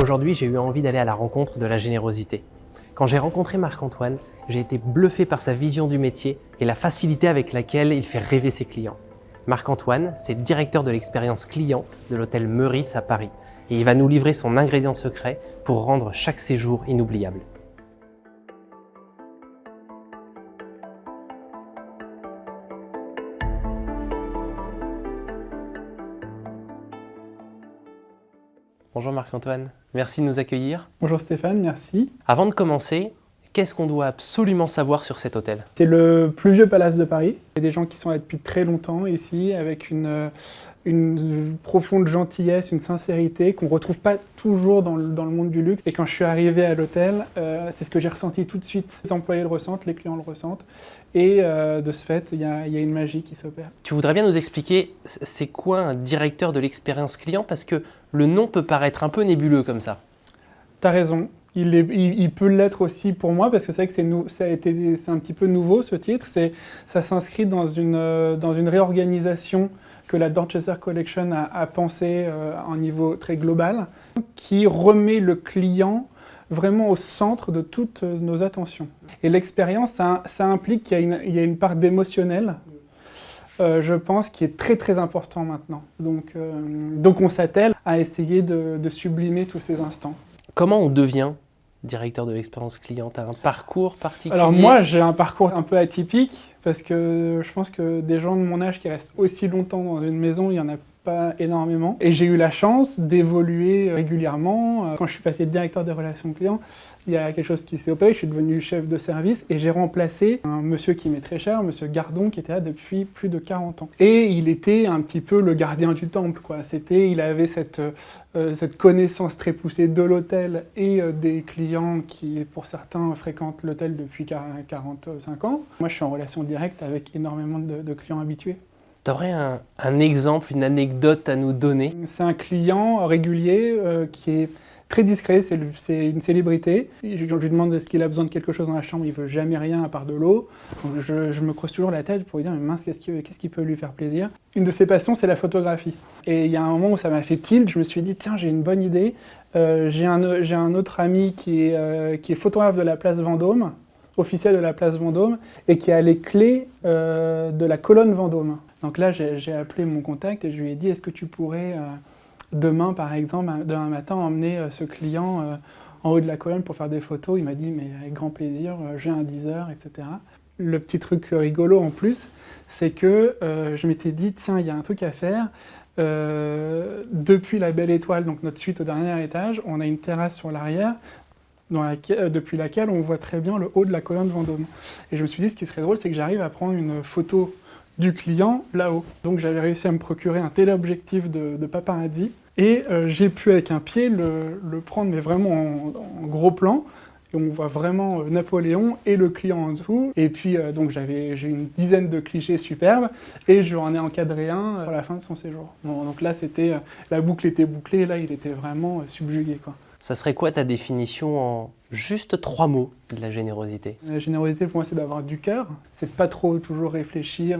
Aujourd'hui, j'ai eu envie d'aller à la rencontre de la générosité. Quand j'ai rencontré Marc-Antoine, j'ai été bluffé par sa vision du métier et la facilité avec laquelle il fait rêver ses clients. Marc-Antoine, c'est le directeur de l'expérience client de l'hôtel Meurice à Paris. Et il va nous livrer son ingrédient secret pour rendre chaque séjour inoubliable. Bonjour Marc-Antoine, merci de nous accueillir. Bonjour Stéphane, merci. Avant de commencer, qu'est-ce qu'on doit absolument savoir sur cet hôtel? C'est le plus vieux palace de Paris. Il y a des gens qui sont là depuis très longtemps ici, avec une profonde gentillesse, une sincérité qu'on ne retrouve pas toujours dans le monde du luxe. Et quand je suis arrivé à l'hôtel, c'est ce que j'ai ressenti tout de suite. Les employés le ressentent, les clients le ressentent. Et de ce fait, il y a une magie qui s'opère. Tu voudrais bien nous expliquer, c'est quoi un directeur de l'expérience client? Parce que le nom peut paraître un peu nébuleux comme ça. T'as raison. Il peut l'être aussi pour moi, parce que c'est vrai que c'est un petit peu nouveau ce titre. Ça s'inscrit dans une réorganisation que la Dorchester Collection a pensé à un niveau très global, qui remet le client vraiment au centre de toutes nos attentions. Et l'expérience, ça implique qu'il y a une part d'émotionnel, je pense, qui est très très important maintenant. Donc on s'attelle à essayer de sublimer tous ces instants. Comment on devient directeur de l'expérience client? Tu as un parcours particulier? Alors moi, j'ai un parcours un peu atypique, parce que je pense que des gens de mon âge qui restent aussi longtemps dans une maison, il n'y en a pas énormément. Et j'ai eu la chance d'évoluer régulièrement. Quand je suis passé de directeur des relations clients, il y a quelque chose qui s'est opéré, je suis devenu chef de service et j'ai remplacé un monsieur qui m'est très cher, monsieur Gardon, qui était là depuis plus de 40 ans. Et il était un petit peu le gardien du temple, quoi. Il avait cette connaissance très poussée de l'hôtel et des clients qui, pour certains, fréquentent l'hôtel depuis 45 ans. Moi, je suis en relation directe avec énormément de clients habitués. Tu aurais un exemple, une anecdote à nous donner? C'est un client régulier qui est très discret, c'est une célébrité. Je lui demande est-ce qu'il a besoin de quelque chose dans la chambre, il ne veut jamais rien à part de l'eau. Donc je me creuse toujours la tête pour lui dire mais mince, qu'est-ce qui peut lui faire plaisir? Une de ses passions, c'est la photographie. Et il y a un moment où ça m'a fait tilt, je me suis dit tiens, j'ai une bonne idée. J'ai un autre ami qui est photographe de la place Vendôme, officiel de la place Vendôme, et qui a les clés de la colonne Vendôme. Donc là, j'ai appelé mon contact et je lui ai dit est-ce que tu pourrais demain, par exemple, demain matin, emmener ce client en haut de la colonne pour faire des photos? Il m'a dit mais avec grand plaisir, j'ai un 10 heures, etc. Le petit truc rigolo en plus, c'est que je m'étais dit tiens, il y a un truc à faire. Depuis la Belle Étoile, donc notre suite au dernier étage, on a une terrasse sur l'arrière, depuis laquelle on voit très bien le haut de la colonne Vendôme. Et je me suis dit, ce qui serait drôle, c'est que j'arrive à prendre une photo du client là-haut. Donc j'avais réussi à me procurer un téléobjectif de paparazzi, et j'ai pu avec un pied le prendre, mais vraiment en gros plan. Et on voit vraiment Napoléon et le client en dessous. Et puis donc j'ai une dizaine de clichés superbes, et je en ai encadré un pour la fin de son séjour. Bon, donc là, la boucle était bouclée, là il était vraiment subjugué, quoi. Ça serait quoi ta définition en juste 3 mots de la générosité? La générosité, pour moi, c'est d'avoir du cœur. C'est pas trop toujours réfléchir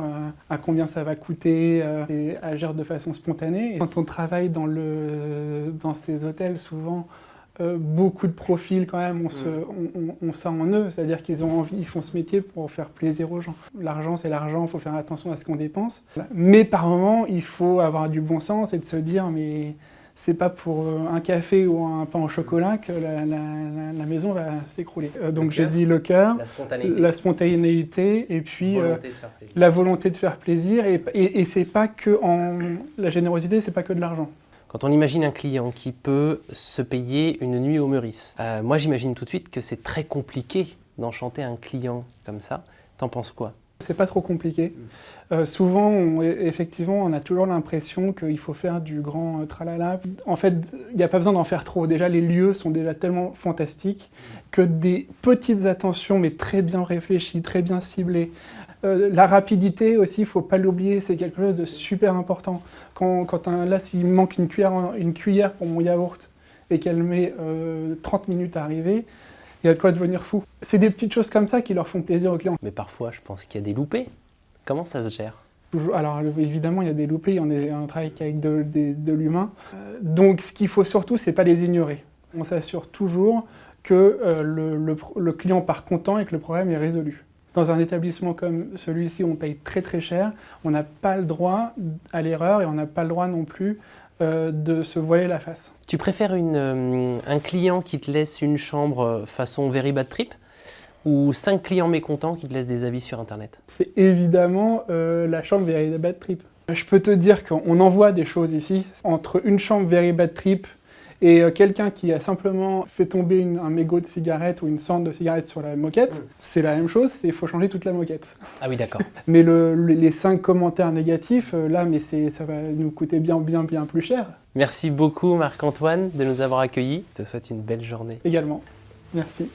à combien ça va coûter et agir de façon spontanée. Et quand on travaille dans ces hôtels, souvent, beaucoup de profils quand même ont ça en eux. C'est-à-dire qu'ils ont envie, ils font ce métier pour faire plaisir aux gens. L'argent, c'est l'argent, il faut faire attention à ce qu'on dépense. Mais par moments, il faut avoir du bon sens et de se dire mais c'est pas pour un café ou un pain au chocolat que la maison va s'écrouler. Donc j'ai dit le cœur, la spontanéité et puis la volonté de faire plaisir. Et c'est pas que la générosité, c'est pas que de l'argent. Quand on imagine un client qui peut se payer une nuit au Meurice, moi j'imagine tout de suite que c'est très compliqué d'enchanter un client comme ça. T'en penses quoi? C'est pas trop compliqué. Souvent, effectivement, on a toujours l'impression qu'il faut faire du grand tralala. En fait, il n'y a pas besoin d'en faire trop. Déjà, les lieux sont déjà tellement fantastiques que des petites attentions, mais très bien réfléchies, très bien ciblées. La rapidité aussi, il ne faut pas l'oublier, c'est quelque chose de super important. Là, s'il manque une cuillère pour mon yaourt et qu'elle met 30 minutes à arriver, il y a de quoi devenir fou. C'est des petites choses comme ça qui leur font plaisir aux clients. Mais parfois, je pense qu'il y a des loupés. Comment ça se gère? Alors évidemment, il y a des loupés, on travaille avec de l'humain. Donc ce qu'il faut surtout, c'est pas les ignorer. On s'assure toujours que le client part content et que le problème est résolu. Dans un établissement comme celui-ci, on paye très très cher, on n'a pas le droit à l'erreur et on n'a pas le droit non plus de se voiler la face. Tu préfères un client qui te laisse une chambre façon Very Bad Trip ou 5 clients mécontents qui te laissent des avis sur Internet? C'est évidemment la chambre Very Bad Trip. Je peux te dire qu'on envoie des choses ici. Entre une chambre Very Bad Trip et quelqu'un qui a simplement fait tomber un mégot de cigarette ou une cendre de cigarette sur la moquette, c'est la même chose, il faut changer toute la moquette. Ah oui, d'accord. Mais les 5 commentaires négatifs, là, mais ça va nous coûter bien plus cher. Merci beaucoup Marc-Antoine de nous avoir accueillis. Je te souhaite une belle journée. Également. Merci.